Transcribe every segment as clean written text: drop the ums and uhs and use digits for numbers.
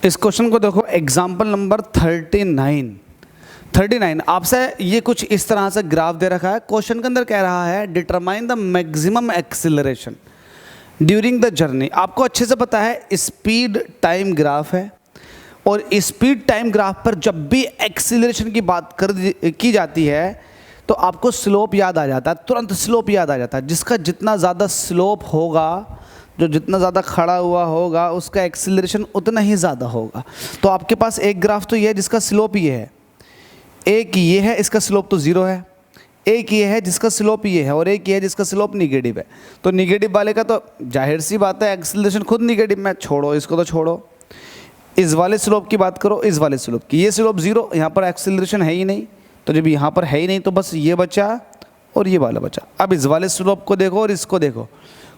इस क्वेश्चन को देखो, एग्जाम्पल नंबर 39 आपसे ये कुछ इस तरह से ग्राफ दे रखा है। क्वेश्चन के अंदर कह रहा है determine the maximum acceleration during the journey. आपको अच्छे से पता है स्पीड टाइम ग्राफ है, और स्पीड टाइम ग्राफ पर जब भी एक्सीलरेशन की बात की जाती है तो आपको स्लोप याद आ जाता है, तुरंत स्लोप याद आ जाता है। जिसका जितना ज़्यादा स्लोप होगा, जो जितना ज़्यादा खड़ा हुआ होगा, उसका एक्सीलरेशन उतना ही ज़्यादा होगा। तो आपके पास एक ग्राफ तो ये है जिसका स्लोप ये है, एक ये है इसका स्लोप तो ज़ीरो है, एक ये है जिसका स्लोप ये है, और एक ये है जिसका स्लोप निगेटिव है। तो निगेटिव वाले का तो जाहिर सी बात है एक्सीलरेशन खुद निगेटिव में, छोड़ो इसको तो छोड़ो। इस वाले स्लोप की बात करो, इस वाले स्लोप की, ये स्लोप ज़ीरो, यहाँ पर एक्सीलरेशन है ही नहीं। तो जब यहाँ पर है ही नहीं तो बस ये बचा और ये वाला बचा। अब इस वाले स्लोप को देखो और इसको देखो,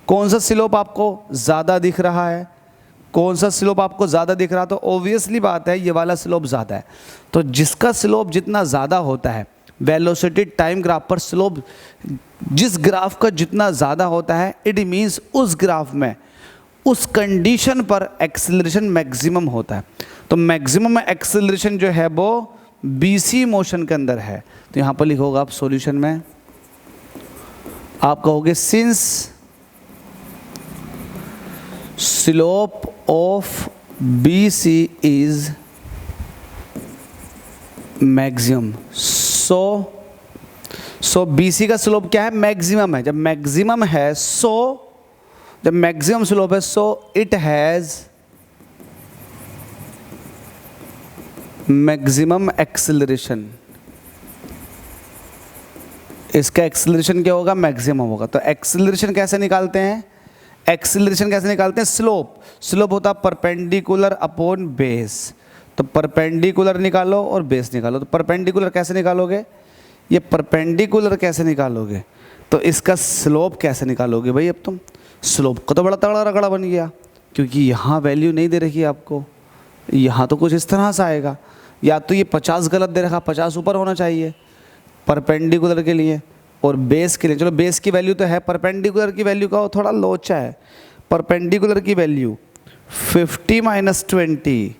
कौन सा स्लोप आपको ज़्यादा दिख रहा है, कौन सा स्लोप आपको ज़्यादा दिख रहा, तो ऑब्वियसली बात है ये वाला स्लोप ज़्यादा है। तो जिसका स्लोप जितना ज़्यादा होता है, वेलोसिटी टाइम ग्राफ पर स्लोप जिस ग्राफ का जितना ज़्यादा होता है, इट मीन्स उस ग्राफ में उस कंडीशन पर एक्सीलरेशन मैक्सिमम होता है। तो मैक्सिमम एक्सीलरेशन जो है वो बीसी मोशन के अंदर है। तो यहाँ पर लिखोगे आप सॉल्यूशन में, आप कहोगे since slope of BC is maximum, so BC का स्लोप क्या है, मैक्सिमम है। जब मैक्सिमम है जब मैक्सिमम स्लोप है so it has maximum acceleration. इसका एक्सीलरेशन क्या होगा, मैक्सिमम होगा। तो एक्सीलरेशन कैसे निकालते हैं, एक्सीलरेशन कैसे निकालते हैं, स्लोप होता है परपेंडिकुलर अपॉन बेस। तो परपेंडिकुलर निकालो और बेस निकालो। तो परपेंडिकुलर कैसे निकालोगे, ये परपेंडिकुलर कैसे निकालोगे, तो इसका स्लोप कैसे निकालोगे भाई। अब तुम स्लोप का तो बड़ा तगड़ा रगड़ा बन गया, क्योंकि यहाँ वैल्यू नहीं दे रखी आपको, यहाँ तो कुछ इस तरह से आएगा। या तो ये 50 गलत दे रखा, 50 ऊपर होना चाहिए परपेंडिकुलर के लिए, और बेस के लिए चलो बेस की वैल्यू तो है, परपेंडिकुलर की वैल्यू का थोड़ा लोचा है। परपेंडिकुलर की वैल्यू 50 - 20,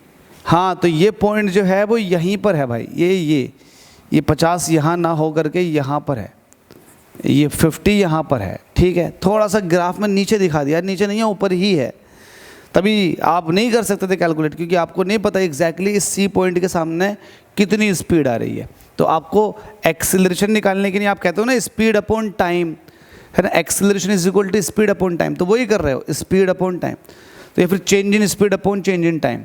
हाँ तो ये पॉइंट जो है वो यहीं पर है भाई। ये 50 यहाँ ना हो करके यहाँ पर है, ये 50 यहाँ पर है, ठीक है। थोड़ा सा ग्राफ में नीचे दिखा दिया, नीचे नहीं है ऊपर ही है, तभी आप नहीं कर सकते थे कैलकुलेट, क्योंकि आपको नहीं पता एग्जैक्टली इस सी पॉइंट के सामने कितनी स्पीड आ रही है। तो आपको एक्सीलरेशन निकालने के लिए आप कहते हो ना स्पीड अपॉन टाइम, है ना, acceleration is equal to speed upon time, तो वही कर रहे हो, स्पीड अपॉन टाइम। तो या फिर change in speed upon change in time.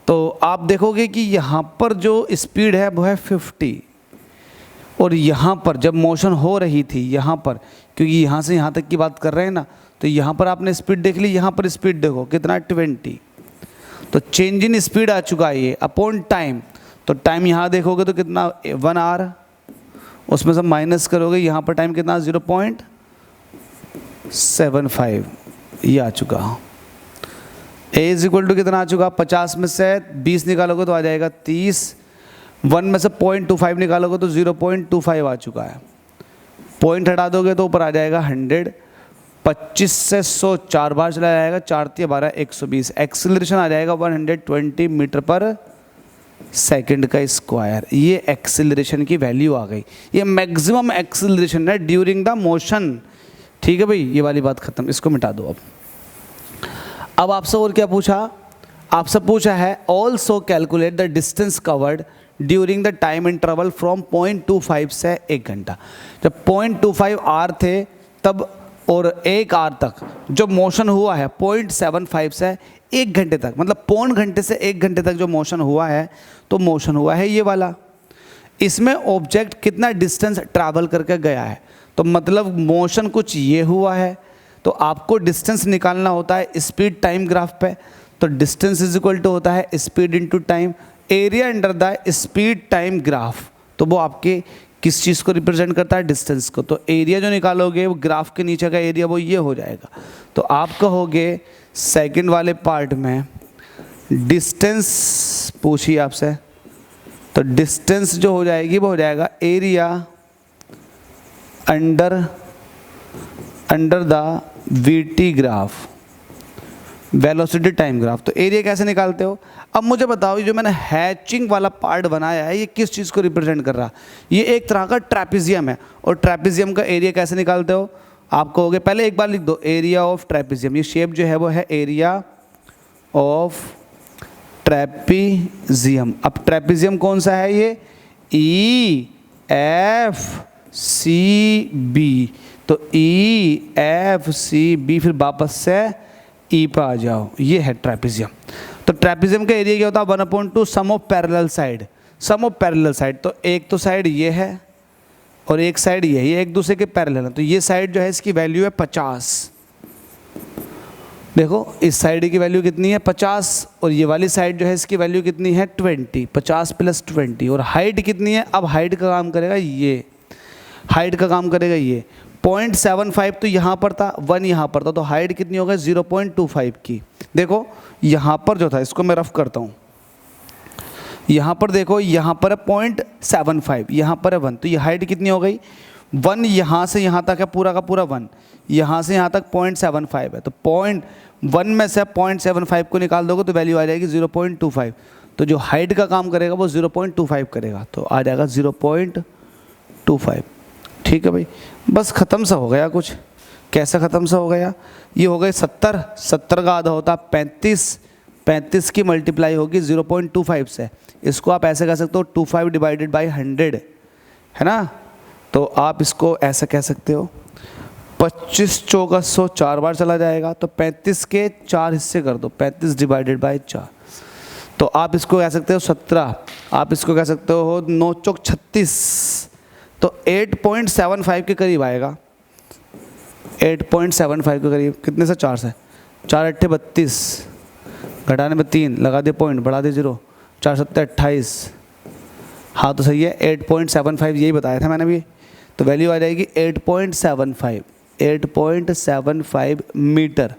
तो आप देखोगे कि यहाँ पर जो स्पीड है वो है 50, और यहाँ पर जब मोशन हो रही थी यहाँ पर, क्योंकि यहाँ से यहाँ तक की बात कर रहे हैं ना, तो यहाँ पर आपने स्पीड देख ली, यहाँ पर स्पीड देखो कितना 20। तो चेंज इन स्पीड आ चुका है ये अपॉन टाइम। तो टाइम यहाँ देखोगे तो कितना 1 आवर, उसमें से माइनस करोगे, यहाँ पर टाइम कितना 0.75 ये आ चुका। ए इज इक्वल टू कितना आ चुका, 50 में से 20 निकालोगे तो आ जाएगा 30, 1 में से 0.25 निकालोगे तो 0.25 आ चुका है, पॉइंट हटा दोगे तो ऊपर आ जाएगा 100, 25 से 100 4 बार चला जाएगा, 4 × 12 120, एक्सीलरेशन आ जाएगा 120 मीटर पर सेकंड का स्क्वायर। ये एक्सीलरेशन की वैल्यू आ गई, ये मैक्सिमम एक्सीलरेशन है ड्यूरिंग द मोशन, ठीक है भाई। ये वाली बात खत्म, इसको मिटा दो। अब आपसे और क्या पूछा, आपसे पूछा है also calculate the distance covered during the time interval from 0.25 से 1 घंटा। जब 0.25 आवर थे तब और 1 आवर तक जो मोशन हुआ है 0.75 से 1 घंटे तक, मतलब 0.25 घंटे से 1 घंटे तक जो मोशन हुआ है, तो मोशन हुआ है ये वाला। इसमें ऑब्जेक्ट कितना डिस्टेंस ट्रैवल करके गया है, तो मतलब मोशन कुछ ये हुआ है, तो आपको डिस्टेंस निकालना होता है स्पीड टाइम ग्राफ पे। तो डिस्टेंस इज इक्वल टू होता है speed into time, area under the speed time graph. तो वो आपके किस चीज़ को रिप्रेजेंट करता है, डिस्टेंस को। तो एरिया जो निकालोगे वो ग्राफ के नीचे का एरिया वो ये हो जाएगा। तो आप कहोगे सेकंड वाले पार्ट में डिस्टेंस पूछिए आपसे, तो डिस्टेंस जो हो जाएगी वो हो जाएगा area under the VT graph, velocity time graph. तो एरिया कैसे निकालते हो? अब मुझे बताओ, ये जो मैंने हैचिंग वाला पार्ट बनाया है ये किस चीज़ को रिप्रेजेंट कर रहा? ये एक तरह का ट्रेपेजियम है। और ट्रेपेजियम का एरिया कैसे निकालते हो? आप कहोगे, पहले एक बार लिख दो, एरिया ऑफ ट्रेपेजियम। ये शेप जो है वो है एरिया ऑफ ट्रेपेजियम। अब ट्रेपेजियम कौन सा है? ये EFCB। तो EFCB, फिर वापस से ई पे आ जाओ, ये है ट्रेपेजियम। तो ट्रेपेजियम का एरिया क्या होता है? 1/2 sum of parallel side. Sum of parallel side, तो एक तो साइड ये है और एक साइड ये है, ये एक दूसरे के पैरेलल है। तो ये साइड जो है इसकी वैल्यू है 50। देखो इस साइड की वैल्यू कितनी है? 50। और ये वाली साइड जो है इसकी वैल्यू कितनी है? 20। 50 + 20। और हाइट कितनी है? अब हाइट का काम करेगा ये, हाइट का काम करेगा ये 0.75 तो यहाँ पर था, 1 यहाँ पर था, तो हाइट कितनी हो गई? 0.25 की। देखो यहाँ पर जो था, इसको मैं रफ करता हूँ, यहाँ पर देखो, यहाँ पर है 0.75, यहाँ पर है 1, तो ये हाइट कितनी हो गई? 1 यहाँ से यहाँ तक है पूरा का पूरा 1, यहाँ से यहाँ तक 0.75 है। तो 0.1 में से 0.75 को निकाल दोगे तो वैल्यू आ जाएगी 0.25। तो जो हाइट का काम करेगा वो 0.25 करेगा, तो आ जाएगा 0.25। ठीक है भाई, बस ख़त्म सा हो गया कुछ। कैसा ख़त्म सा हो गया? ये हो गए 70, 70 का आधा होता 35, 35 की मल्टीप्लाई होगी 0.25 से। इसको आप ऐसे कह सकते हो 25 डिवाइडेड बाई 100, है ना? तो आप इसको ऐसा कह सकते हो 25 चौका 100 4 बार चला जाएगा, तो 35 के 4 हिस्से कर दो, 35 डिवाइडेड बाई 4। तो आप इसको कह सकते हो 17, आप इसको कह सकते हो 9 चौक 36, तो 8.75 के करीब आएगा। 8.75 के करीब, कितने से? 4 से। 4 8 32, घटाने में 3, लगा दे पॉइंट, बढ़ा दे 0, 4 7 28। हाँ तो सही है, 8.75 यही बताया था मैंने भी। तो वैल्यू आ जाएगी 8.75, 8.75 मीटर।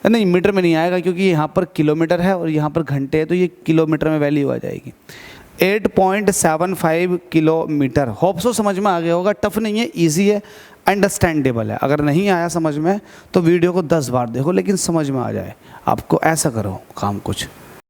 नहीं, मीटर में नहीं आएगा क्योंकि यहाँ पर किलोमीटर है और यहाँ पर घंटे है, तो ये किलोमीटर में वैल्यू आ जाएगी 8.75 किलोमीटर। होप सो समझ में आ गया होगा। टफ नहीं है, इजी है, अंडरस्टैंडेबल है। अगर नहीं आया समझ में तो वीडियो को 10 बार देखो, लेकिन समझ में आ जाए आपको। ऐसा करो काम कुछ।